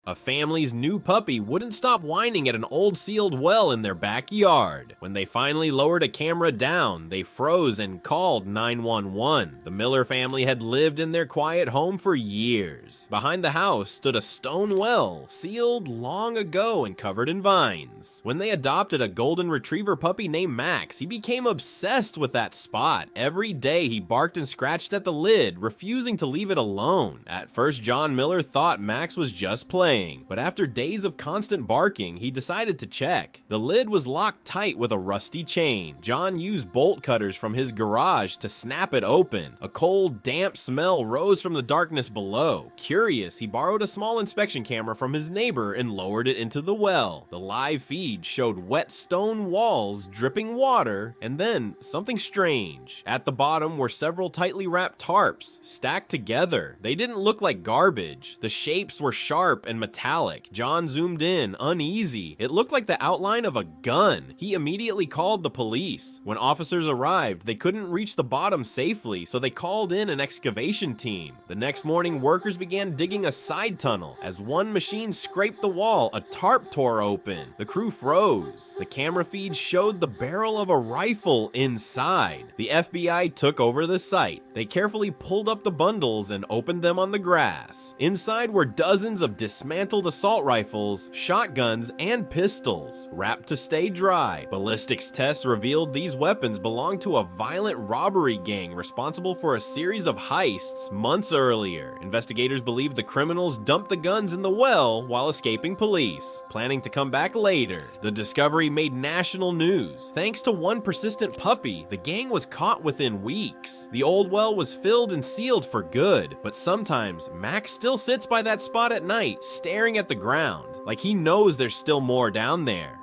A family's new puppy wouldn't stop whining at an old sealed well in their backyard. When they finally lowered a camera down, they froze and called 911. The Miller family had lived in their quiet home for years. Behind the house stood a stone well, sealed long ago and covered in vines. When they adopted a golden retriever puppy named Max, he became obsessed with that spot. Every day he barked and scratched at the lid, refusing to leave it alone. At first, John Miller thought Max was just playing, but after days of constant barking, he decided to check. The lid was locked tight with a rusty chain. John used bolt cutters from his garage to snap it open. A cold, damp smell rose from the darkness below. Curious, he borrowed a small inspection camera from his neighbor and lowered it into the well. The live feed showed wet stone walls, dripping water, and then something strange. At the bottom were several tightly wrapped tarps, stacked together. They didn't look like garbage. The shapes were sharp and metallic. John zoomed in, uneasy. It looked like the outline of a gun. He immediately called the police. When officers arrived, they couldn't reach the bottom safely, so they called in an excavation team. The next morning, workers began digging a side tunnel. As one machine scraped the wall, a tarp tore open. The crew froze. The camera feed showed the barrel of a rifle inside. The FBI took over the site. They carefully pulled up the bundles and opened them on the grass. Inside were dozens of dismantled assault rifles, shotguns, and pistols, wrapped to stay dry. Ballistics tests revealed these weapons belonged to a violent robbery gang responsible for a series of heists months earlier. Investigators believe the criminals dumped the guns in the well while escaping police, planning to come back later. The discovery made national news. Thanks to one persistent puppy, the gang was caught within weeks. The old well was filled and sealed for good, but sometimes Max still sits by that spot at night, staring at the ground, like he knows there's still more down there.